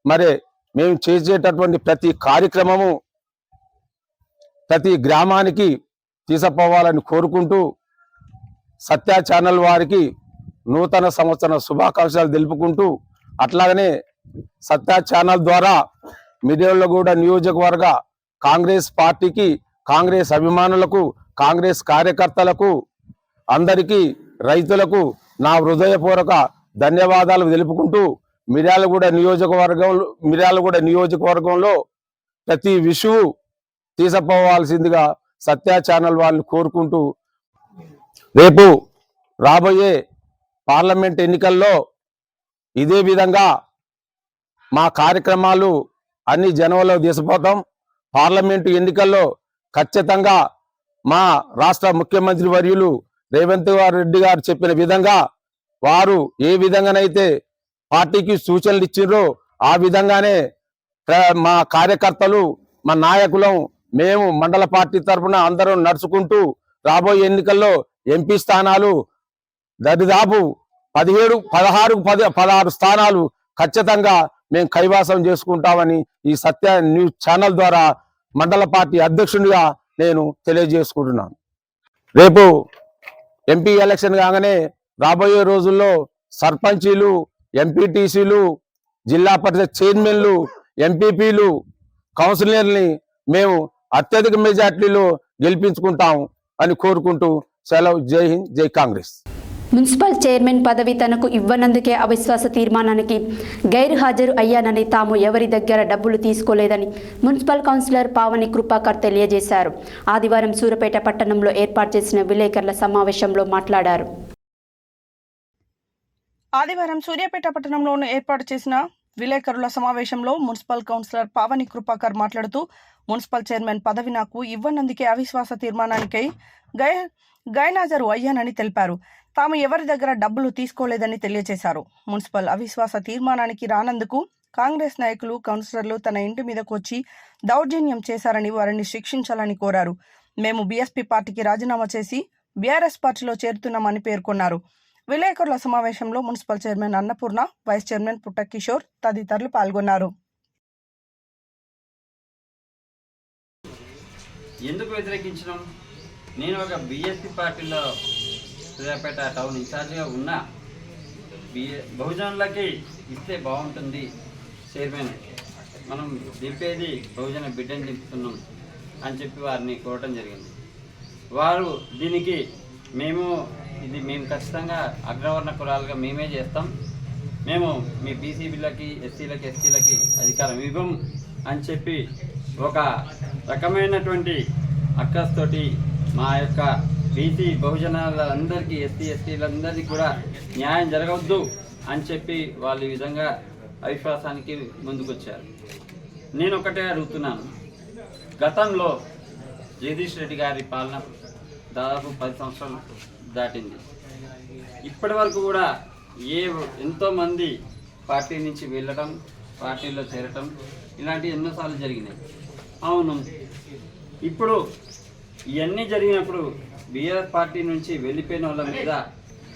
మరి మేము చేసేటటువంటి ప్రతి కార్యక్రమము ప్రతి గ్రామానికి తీసుకుపోవాలని కోరుకుంటూ, సత్య ఛానల్ వారికి నూతన సంవత్సర శుభాకాంక్షలు తెలుపుకుంటూ, అట్లాగనే సత్య ఛానల్ ద్వారా మిర్యాలగూడ నియోజకవర్గ కాంగ్రెస్ పార్టీకి, కాంగ్రెస్ అభిమానులకు, కాంగ్రెస్ కార్యకర్తలకు, అందరికీ, రైతులకు నా హృదయపూర్వక ధన్యవాదాలు తెలుపుకుంటూ, మిర్యాలగూడ నియోజకవర్గంలో ప్రతి విషయం తీసుకుపోవాల్సిందిగా సత్య ఛానల్ వాళ్ళని కోరుకుంటూ, రేపు రాబోయే పార్లమెంట్ ఎన్నికల్లో ఇదే విధంగా మా కార్యక్రమాలు అన్ని జనంలో తీసుకుపోతాం. పార్లమెంటు ఎన్నికల్లో ఖచ్చితంగా మా రాష్ట్ర ముఖ్యమంత్రి వర్యులు రేవంత్ రెడ్డి గారు చెప్పిన విధంగా, వారు ఏ విధంగానైతే పార్టీకి సూచనలు ఇచ్చిండ్రో ఆ విధంగానే మా కార్యకర్తలు, మా నాయకులం, మేము మండల పార్టీ తరఫున అందరం నడుచుకుంటూ రాబోయే ఎన్నికల్లో ఎంపీ స్థానాలు దరిదాపు 16 స్థానాలు ఖచ్చితంగా మేము కైవాసం చేసుకుంటామని ఈ సత్య న్యూస్ ఛానల్ ద్వారా మండల పార్టీ అధ్యక్షునిగా నేను తెలియజేసుకుంటున్నాను. రేపు ఎంపీ ఎలక్షన్ కాగానే రాబోయే రోజుల్లో సర్పంచీలు, ఎంపీటీసీలు, జిల్లా పరిషత్ చైర్మన్లు, ఎంపీపీలు, కౌన్సిలర్ని మేము అత్యధిక మెజార్టీలో గెలిపించుకుంటాం అని కోరుకుంటూ సెలవు. జై హింద్, జై కాంగ్రెస్. మున్సిపల్ చైర్మన్ పదవి తనకు ఇవ్వనందుకే అవిశ్వాస తీర్మానానికి గైర్హాజరు అయ్యానని, తాము ఎవరి దగ్గర డబ్బులు తీసుకోలేదని మున్సిపల్ కౌన్సిలర్ పావని కృపాకర్ తెలియజేశారు. ఆదివారం సూర్యాపేట పట్టణంలో ఏర్పాటు చేసిన విలేకరుల సమావేశంలో మాట్లాడారు. ఆదివారం సూర్యాపేట పట్టణంలోని ఏర్పాటు చేసిన విలేకరుల సమావేశంలో మున్సిపల్ కౌన్సిలర్ పావని కృపాకర్ మాట్లాడుతూ, మున్సిపల్ చైర్మన్ పదవి నాకు ఇవ్వనందుకే అవిశ్వాస తీర్మానానికై గైర్హాజరు అయ్యానని తెలిపారు. తాము ఎవరి దగ్గర డబ్బులు తీసుకోలేదని తెలియజేశారు. మున్సిపల్ అవిశ్వాస తీర్మానానికి రానందుకు కాంగ్రెస్ నాయకులు, కౌన్సిలర్లు తన ఇంటి మీదకు వచ్చి దౌర్జన్యం చేశారని, వారిని శిక్షించాలని కోరారు. మేము బీఎస్పీ పార్టీకి రాజీనామా చేసి బీఆర్ఎస్ పార్టీలో చేరుతున్నామని పేర్కొన్నారు. విలేకరుల సమావేశంలో municipal chairman Annapurna, vice chairman Putta Kishore తదితరులు పాల్గొన్నారు. ఎందుకు వ్యతిరేకించడం? నేను ఒక బీఎస్పీ పార్టీలో సూర్యాపేట టౌన్ ఇన్ఛార్జిగా ఉన్నా, బహుజనులకి ఇస్తే బాగుంటుంది చైర్మన్, మనం దింపేది బహుజన బిడ్డని దింపుతున్నాం అని చెప్పి వారిని కోరటం జరిగింది. వారు దీనికి మేము ఖచ్చితంగా అగ్రవర్ణ కులాలుగా మేమే చేస్తాం, మేము మీ బీసీబీలకి, ఎస్సీలకి, ఎస్టీలకి అధికారం ఇవ్వం అని చెప్పి ఒక రకమైనటువంటి అక్కస్తోటి మా యొక్క బీసీ బహుజనాలందరికీ, ఎస్సీ ఎస్టీలందరికీ కూడా న్యాయం జరగవద్దు అని చెప్పి వాళ్ళు ఈ విధంగా అవిశ్వాసానికి ముందుకొచ్చారు. నేను ఒకటే అడుగుతున్నాను, గతంలో జగదీష్ రెడ్డి గారి పాలన దాదాపు 10 సంవత్సరాలు దాటింది. ఇప్పటి వరకు కూడా ఎంతోమంది పార్టీ నుంచి వెళ్ళటం, పార్టీలో చేరటం ఇలాంటివి ఎన్నోసార్లు జరిగినాయి. అవును, ఇప్పుడు ఇవన్నీ జరిగినప్పుడు బీఆర్ఎస్ పార్టీ నుంచి వెళ్ళిపోయిన వాళ్ళ మీద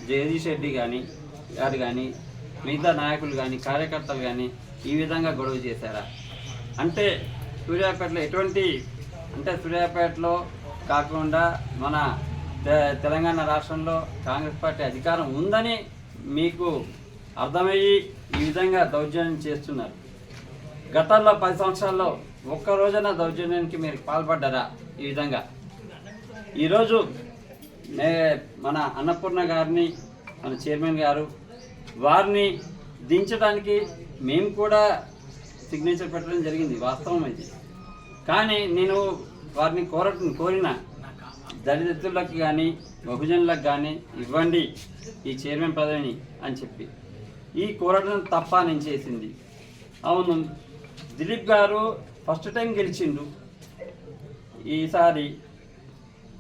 జగదీష్ రెడ్డి గారు కానీ మిగతా నాయకులు కానీ కార్యకర్తలు కానీ ఈ విధంగా గొడవ చేశారా? అంటే సూర్యాపేటలో సూర్యాపేటలో కాకుండా మన తెలంగాణ రాష్ట్రంలో కాంగ్రెస్ పార్టీ అధికారం ఉందని మీకు అర్థమయ్యి ఈ విధంగా దౌర్జన్యం చేస్తున్నారు. గతంలో 10 సంవత్సరాల్లో ఒక్క రోజైనా దౌర్జన్యానికి మీరు పాల్పడ్డారా? ఈ విధంగా ఈరోజు మన అన్నపూర్ణ గారిని, మన చైర్మన్ గారు వారిని దించడానికి మేము కూడా సిగ్నేచర్ పెట్టడం జరిగింది, వాస్తవం ఇది. కానీ నేను వారిని కోరిన దళితులకు కానీ బహుజనులకు కానీ ఇవ్వండి ఈ చైర్మన్ పదవిని అని చెప్పి ఈ కోరడం తప్ప నేను చేసింది. అవును, దిలీప్ గారు ఫస్ట్ టైం గెలిచిండు, ఈసారి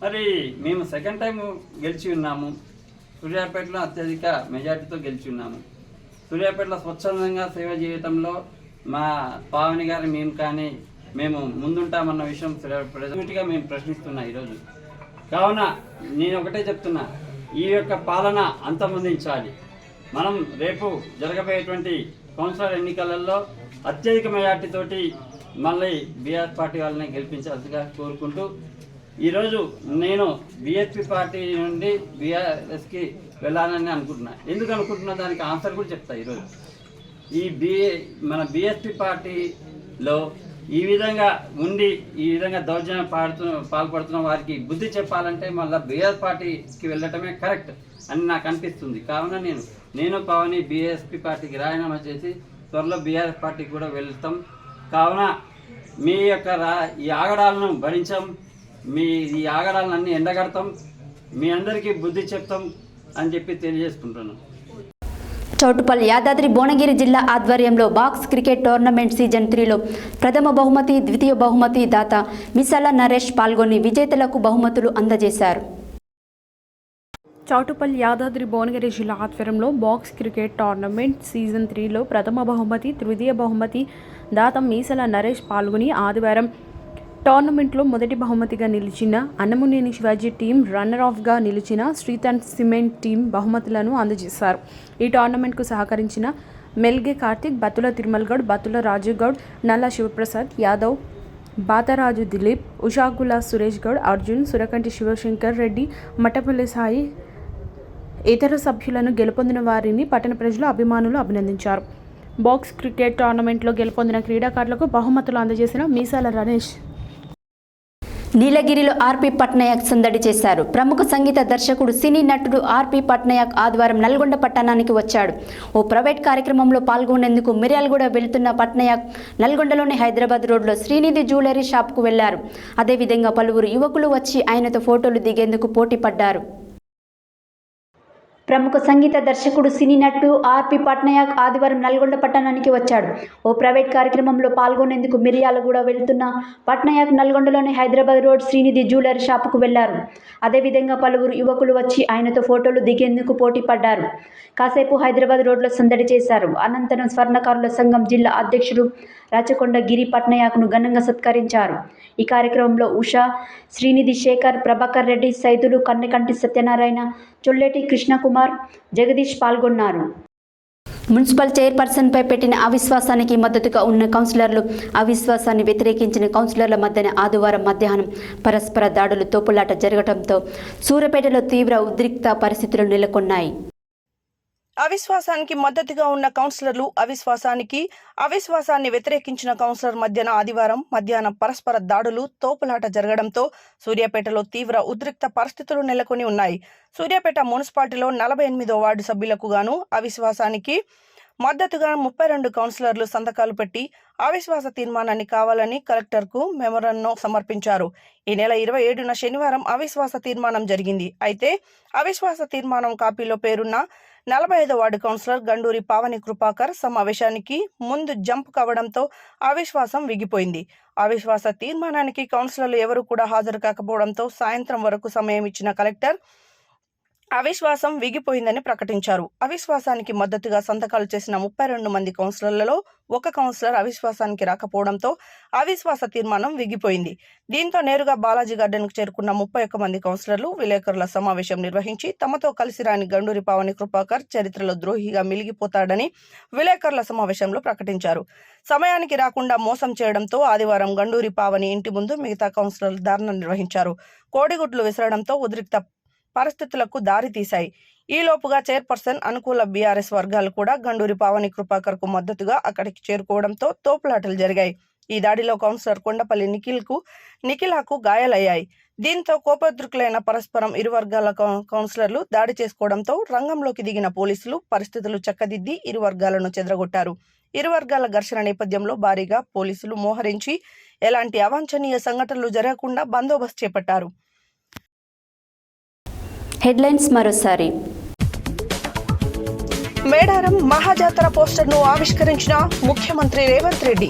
మరి మేము సెకండ్ టైం గెలిచి ఉన్నాము. సూర్యాపేటలో అత్యధిక మెజార్టీతో గెలిచి ఉన్నాము. సూర్యాపేటలో స్వచ్ఛందంగా సేవ జీవితంలో మా పావని గారు మేము ముందుంటామన్న విషయం ప్రజెంట్గా మేము ప్రశ్నిస్తున్నా ఈరోజు. కావున నేను ఒకటే చెప్తున్నా, ఈ యొక్క పాలన అంతమొందించాలి. మనం రేపు జరగబోయేటువంటి కౌన్సిలర్ ఎన్నికలలో అత్యధిక మెజార్టీతోటి మళ్ళీ బీఆర్ఎస్ పార్టీ వాళ్ళని గెలిపించాల్సిగా కోరుకుంటూ, ఈరోజు నేను బీఎస్పీ పార్టీ నుండి బీఆర్ఎస్కి వెళ్ళాలని అనుకుంటున్నా. ఎందుకు అనుకుంటున్నా దానికి ఆన్సర్ కూడా చెప్తా. ఈరోజు మన బీఎస్పీ పార్టీలో ఈ విధంగా ఉండి ఈ విధంగా దౌర్జన్యం పాల్పడుతున్న వారికి బుద్ధి చెప్పాలంటే మళ్ళీ బీఆర్ పార్టీకి వెళ్ళటమే కరెక్ట్ అని నాకు అనిపిస్తుంది. కావున నేను పావని బీఎస్పీ పార్టీకి రాజీనామా చేసి త్వరలో బీఆర్ఎస్ పార్టీకి కూడా వెళ్తాం. కావున మీ యొక్క ఈ ఆగడాలను భరించాం, ఈ ఆగడాలను అన్నీ ఎండగడతాం, మీ అందరికీ బుద్ధి చెప్తాం అని చెప్పి తెలియజేసుకుంటున్నాను. చౌటుపల్లి యాదాద్రి భువనగిరి జిల్లా ఆధ్వర్యంలో బాక్స్ క్రికెట్ టోర్నమెంట్ సీజన్ 3లో ప్రథమ బహుమతి, ద్వితీయ బహుమతి దాత మిసాల నరేష్ పాల్గొని విజేతలకు బహుమతులు అందజేశారు. చౌటుపల్లి యాదాద్రి భువనగిరి జిల్లా ఆధ్వర్యంలో బాక్స్ క్రికెట్ టోర్నమెంట్ సీజన్ 3లో ప్రథమ బహుమతి, తృతీయ బహుమతి దాత మీసల నరేష్ పాల్గొని ఆదివారం టోర్నమెంట్లో మొదటి బహుమతిగా నిలిచిన అన్నమునేని శివాజీ టీం, రన్నర్ ఆఫ్గా నిలిచిన శ్రీత్ అండ్ సిమెంట్ టీం బహుమతులను అందజేశారు. ఈ టోర్నమెంట్కు సహకరించిన మెల్గే కార్తిక్, బత్తుల తిరుమల్ గౌడ్, బత్తుల రాజు గౌడ్, నల్ల శివప్రసాద్ యాదవ్, బాతరాజు దిలీప్, ఉషాకుల సురేష్ గౌడ్, అర్జున్, సురకంటి శివశంకర్ రెడ్డి, మట్టపల్లి సాయి, ఇతర సభ్యులను గెలుపొందిన వారిని పట్టణ ప్రజలు, అభిమానులు అభినందించారు. బాక్స్ క్రికెట్ టోర్నమెంట్లో గెలుపొందిన క్రీడాకారులకు బహుమతులు అందజేసిన మీసాల రమేష్. నీలగిరిలో ఆర్పి పట్నాయక్ సందడి చేశారు. ప్రముఖ సంగీత దర్శకుడు, సినీ నటుడు ఆర్పి పట్నాయక్ ఆదివారం నల్గొండ పట్టణానికి వచ్చాడు. ఓ ప్రైవేట్ కార్యక్రమంలో పాల్గొనేందుకు మిర్యాలగూడ వెళ్తున్న పట్నాయక్ నల్గొండలోని హైదరాబాద్ రోడ్లో శ్రీనిధి జ్యువెలరీ షాప్కు వెళ్లారు. అదేవిధంగా పలువురు యువకులు వచ్చి ఆయనతో ఫోటోలు దిగేందుకు పోటీ పడ్డారు. ప్రముఖ సంగీత దర్శకుడు, సినీ నటుడు ఆర్పి పట్నాయక్ ఆదివారం నల్గొండ పట్టణానికి వచ్చాడు. ఓ ప్రైవేట్ కార్యక్రమంలో పాల్గొనేందుకు మిర్యాలగూడ వెళ్తున్న పట్నాయక్ నల్గొండలోని హైదరాబాద్ రోడ్ శ్రీనిధి జ్యువెలరీ షాపుకు వెళ్లారు. అదేవిధంగా పలువురు యువకులు వచ్చి ఆయనతో ఫోటోలు దిగేందుకు పోటీ పడ్డారు. కాసేపు హైదరాబాద్ రోడ్లో సందడి చేశారు. అనంతరం స్వర్ణకారుల సంఘం జిల్లా అధ్యక్షుడు రాచకొండ గిరి పట్నాయక్ను ఘనంగా సత్కరించారు. ఈ కార్యక్రమంలో ఉషా, శ్రీనిధి శేఖర్, ప్రభాకర్ రెడ్డి, సైదులు, కన్నెకంటి సత్యనారాయణ, చొల్లేటి కృష్ణకుమార్, జగదీష్ పాల్గొన్నారు. మున్సిపల్ చైర్పర్సన్పై పెట్టిన అవిశ్వాసానికి మద్దతుగా ఉన్న కౌన్సిలర్లు, అవిశ్వాసాన్ని వ్యతిరేకించిన కౌన్సిలర్ల మధ్యన ఆదివారం మధ్యాహ్నం పరస్పర దాడులు, తోపులాట జరగడంతో సూర్యాపేటలో తీవ్ర ఉద్రిక్త పరిస్థితులు నెలకొన్నాయి. అవిశ్వాసానికి మద్దతుగా ఉన్న కౌన్సిలర్లు, అవిశ్వాసాన్ని వ్యతిరేకించిన కౌన్సిలర్ మధ్యన ఆదివారం మధ్యాహ్నం పరస్పర దాడులు, తోపులాట జరగడంతో సూర్యాపేటలో తీవ్ర ఉద్రిక్త పరిస్థితులు నెలకొని ఉన్నాయి. సూర్యాపేట మున్సిపాలిటీలో 48వ వార్డు సభ్యులకు గాను అవిశ్వాసానికి మద్దతుగా 32 కౌన్సిలర్లు సంతకాలు పెట్టి అవిశ్వాస తీర్మానాన్ని కావాలని కలెక్టర్కు మెమోరాండం సమర్పించారు. ఈ నెల 27న శనివారం అవిశ్వాస తీర్మానం జరిగింది. అయితే అవిశ్వాస తీర్మానం కాపీలో పేరున్న 45వ వార్డు కౌన్సిలర్ గండూరి పావని కృపాకర్ సమావేశానికి ముందు జంప్ కావడంతో అవిశ్వాసం విగిపోయింది. అవిశ్వాస తీర్మానానికి కౌన్సిలర్లు ఎవరు కూడా హాజరు కాకపోవడంతో సాయంత్రం వరకు సమయం ఇచ్చిన కలెక్టర్ అవిశ్వాసం విగిపోయిందని ప్రకటించారు. అవిశ్వాసానికి మద్దతుగా సంతకాలు చేసిన 32 మంది కౌన్సిలర్లలో ఒక కౌన్సిలర్ అవిశ్వాసానికి రాకపోవడంతో అవిశ్వాస తీర్మానం విగిపోయింది. దీంతో నేరుగా బాలాజీ గార్డెన్కు చేరుకున్న 31 మంది కౌన్సిలర్లు విలేకరుల సమావేశం నిర్వహించి తమతో కలిసి రాని గండూరి పావని కృపాకర్ చరిత్రలో ద్రోహిగా మిలిగిపోతాడని విలేకరుల సమావేశంలో ప్రకటించారు. సమయానికి రాకుండా మోసం చేయడంతో ఆదివారం గండూరి పావని ఇంటి ముందు మిగతా కౌన్సిలర్లు ధర్నా నిర్వహించారు. కోడిగుడ్లు విసరడంతో ఉద్రిక్త పరిస్థితులకు దారి తీశాయి. ఈ లోపుగా చైర్పర్సన్ అనుకూల బీఆర్ఎస్ వర్గాలు కూడా గండూరి పావని కృపాకర్ కు మద్దతుగా అక్కడికి చేరుకోవడంతో తోపులాటలు జరిగాయి. ఈ దాడిలో కౌన్సిలర్ కొండపల్లి నిఖిలాకు గాయాలయ్యాయి. దీంతో కోపోద్రికులైన పరస్పరం ఇరు వర్గాల కౌన్సిలర్లు దాడి చేసుకోవడంతో రంగంలోకి దిగిన పోలీసులు పరిస్థితులు చక్కదిద్ది ఇరు వర్గాలను చెదరగొట్టారు. ఇరు వర్గాల ఘర్షణ నేపథ్యంలో భారీగా పోలీసులు మోహరించి ఎలాంటి అవాంఛనీయ సంఘటనలు జరగకుండా బందోబస్తు చేపట్టారు. హెడ్లైన్స్ మరోసారి. మేడారం మహాజాతర పోస్టర్ను ఆవిష్కరించిన ముఖ్యమంత్రి రేవంత్ రెడ్డి.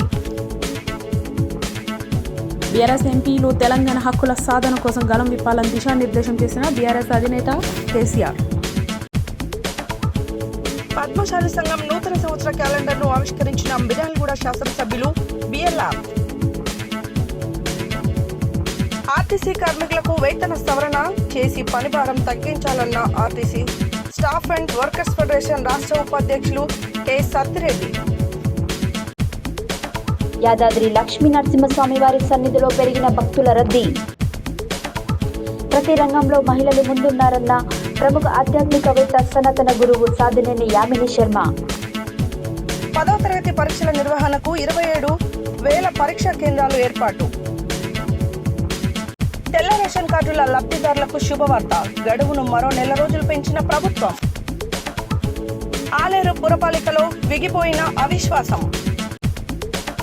బీఆర్ఎస్ ఎంపీలు తెలంగాణ హక్కుల సాధన కోసం గలం విప్పాలని దిశానిర్దేశం చేసిన బీఆర్ఎస్ అధినేత కేసీఆర్. పద్మశాలి సంఘం నూతన సంవత్సర క్యాలెండర్ను ఆవిష్కరించిన మిర్యాలగూడ శాసనసభ్యులు బిఎల్ఆర్. ఆర్టీసీ కార్మికులకు వేతన సవరణ చేసి పనిభారం తగ్గించాలన్న RTC staff and workers federation రాష్ట్ర ఉపాధ్యక్షులు కె సత్తిరెడ్డి. యాదాద్రి లక్ష్మీ నరసింహస్వామి వారి సన్నిధిలో పెరిగిన భక్తుల రద్దీ. ప్రతి రంగంలో మహిళలు ముందున్నారన్న ప్రముఖ ఆధ్యాత్మికవేత్త సనాతన గురువు సాధనేని యామిని శర్మ. 10వ తరగతి పరీక్షల నిర్వహణకు 27,000 పరీక్షా కేంద్రాలు ఏర్పాటు. తెల్ల రేషన్ కార్డుల లబ్ధిదారులకు శుభవార్త. గడువును మరో నెల రోజులు పెంచిన ప్రభుత్వం. ఆలేరు పురపాలికలో విగిపోయిన అవిశ్వాసం.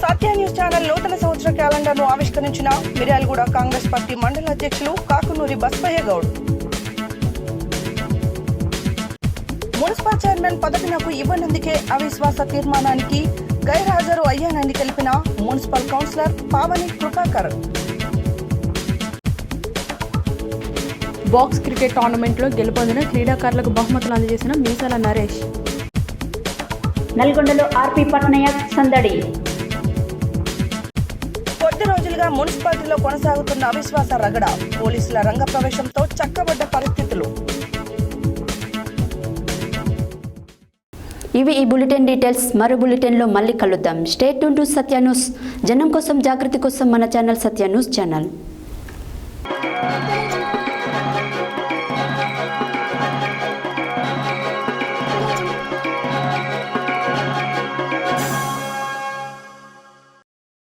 సత్య న్యూస్ ఛానల్ నూతన సంవత్సర క్యాలెండర్ను ఆవిష్కరించిన మిర్యాలగూడ కాంగ్రెస్ పార్టీ మండల అధ్యక్షులు కాకునూరి బస్పయ్య గౌడ్. మున్సిపల్ చైర్మన్ పదవినకు ఇవ్వనందుకే అవిశ్వాస తీర్మానానికి గైర్హాజరు అయ్యానని తెలిపిన municipal councillor Pavani Krupakar. Box cricket టోర్నమెంట్లో గెలుపొందిన క్రీడాకారులకు బహుమతులు అందజేసిన మీసాల నరేష్. నల్గొండలో ఆర్పీ పట్నాయక్ సందడి. కొద్ది రోజులుగా మున్సిపాలిటీలో కొనసాగుతున్న అవిశ్వాస రగడ. పోలీసుల రంగ ప్రవేశంతో చక్కబడ్డ పరిస్థితులు. ఇవి ఈ బులెటిన్ డీటెయిల్స్. మరో బులెటిన్లో మళ్ళీ కలుద్దాం. Stay tune to Satya news. జనం కోసం, జాగృతి కోసం మన ఛానల్ సత్య న్యూస్ ఛానల్.